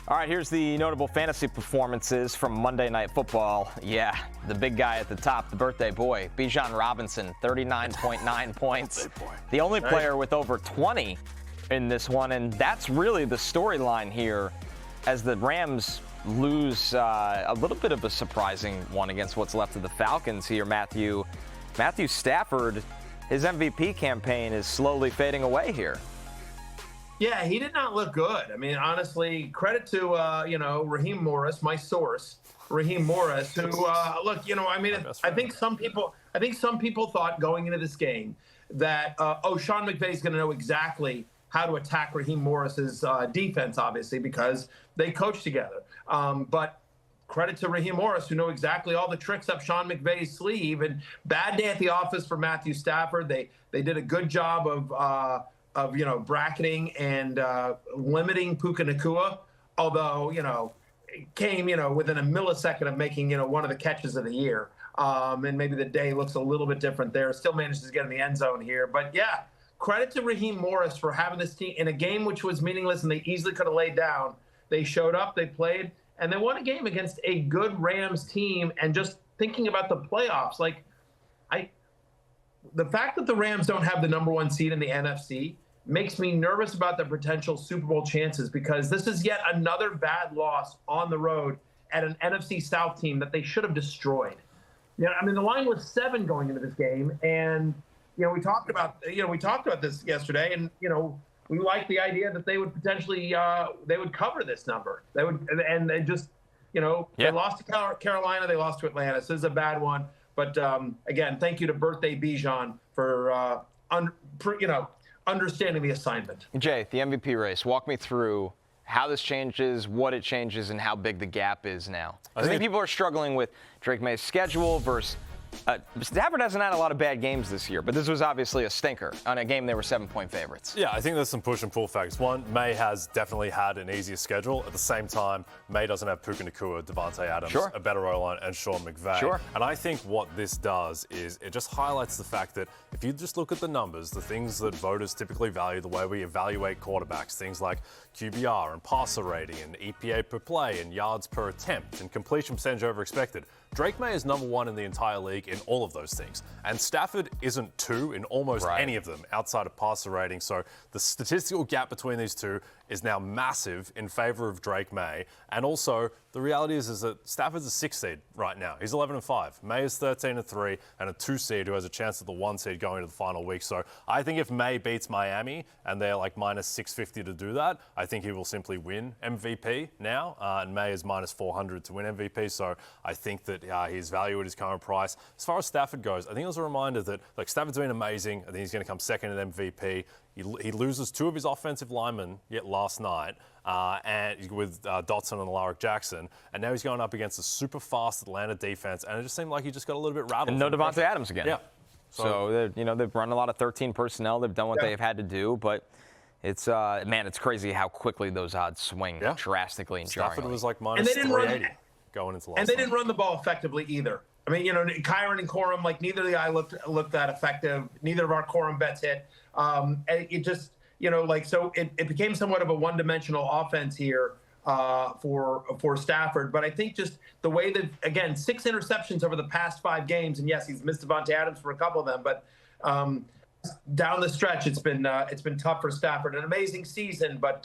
All right, here's the notable fantasy performances from Monday Night Football. Yeah, the big guy at the top, the birthday boy, Bijan Robinson, 39.9 points. The only player with over 20 in this one, and that's really the storyline here as the Rams lose a little bit of a surprising one against what's left of the Falcons here, Matthew Stafford, his MVP campaign is slowly fading away here. Yeah, he did not look good. I mean, honestly, credit to, Raheem Morris, my source, Raheem Morris, who, look, I mean, I think some people thought going into this game that, Sean McVay's going to know exactly how to attack Raheem Morris's defense, obviously, because they coach together. But credit to Raheem Morris, who know exactly all the tricks up Sean McVay's sleeve. And bad day at the office for Matthew Stafford. They did a good job of bracketing and limiting Puka Nacua, although, it came, within a millisecond of making, one of the catches of the year. And maybe the day looks a little bit different there. Still manages to get in the end zone here. But, yeah, credit to Raheem Morris for having this team in a game which was meaningless and they easily could have laid down. They showed up, they played, and they won a game against a good Rams team. And just thinking about the playoffs, the fact that the Rams don't have the number one seed in the NFC makes me nervous about their potential Super Bowl chances, because this is yet another bad loss on the road at an NFC South team that they should have destroyed. The line was 7 going into this game, and we talked about this yesterday, and we like the idea that they would potentially they would cover this number. They would, and they just they lost to Carolina, they lost to Atlanta. So this is a bad one. But again, thank you to Birthday Bijan for understanding the assignment. Jay, the MVP race. Walk me through how this changes, what it changes, and how big the gap is now. I think people are struggling with Drake May's schedule versus Stafford hasn't had a lot of bad games this year, but this was obviously a stinker on a game they were 7-point favorites. Yeah, I think there's some push and pull factors. One, May has definitely had an easier schedule. At the same time, May doesn't have Puka Nacua, Devontae Adams, a better O-line, and Sean McVay. And I think what this does is it just highlights the fact that if you just look at the numbers, the things that voters typically value, the way we evaluate quarterbacks, things like QBR and passer rating and EPA per play and yards per attempt and completion percentage over expected, Drake May is number 1 in the entire league in all of those things. And Stafford isn't 2 in almost any of them outside of passer rating. So the statistical gap between these two is now massive in favor of Drake May. And also, the reality is that Stafford's a 6 seed right now. He's 11-5. May is 13-3 and a 2 seed who has a chance at the 1 seed going into the final week. So I think if May beats Miami and they're like minus 650 to do that, I think he will simply win MVP now. And May is minus 400 to win MVP. So I think that he's valued at his current price. As far as Stafford goes, I think it was a reminder that Stafford's been amazing. I think he's going to come second in MVP. He loses 2 of his offensive linemen yet last night, and with Dotson and Alaric Jackson, and now he's going up against a super fast Atlanta defense, and it just seemed like he just got a little bit rattled. And no Devontae Adams again. Yeah. So they've run a lot of 13 personnel. They've done what they've had to do, but it's it's crazy how quickly those odds swing drastically and jarringly. Stafford was like minus 380 going into last. And they didn't run the ball effectively either. I mean, Kyron and Corum, neither of the guy looked that effective. Neither of our Corum bets hit. It just, so it became somewhat of a one-dimensional offense here for Stafford. But I think just the way that, again, 6 interceptions over the past 5 games, and yes, he's missed Devontae Adams for a couple of them, but down the stretch, it's been tough for Stafford. An amazing season, but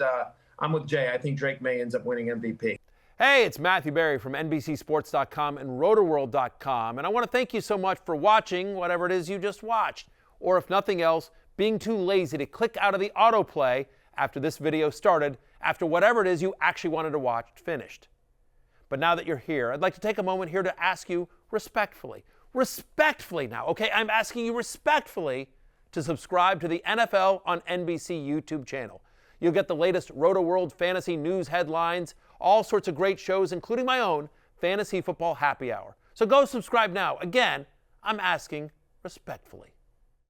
I'm with Jay. I think Drake May ends up winning MVP. Hey, it's Matthew Berry from NBCSports.com and RotoWorld.com, and I want to thank you so much for watching whatever it is you just watched, or if nothing else, being too lazy to click out of the autoplay after this video started, after whatever it is you actually wanted to watch finished. But now that you're here, I'd like to take a moment here to ask you respectfully now, okay? I'm asking you respectfully to subscribe to the NFL on NBC YouTube channel. You'll get the latest RotoWorld fantasy news headlines, all sorts of great shows, including my own Fantasy Football Happy Hour. So go subscribe now. Again, I'm asking respectfully.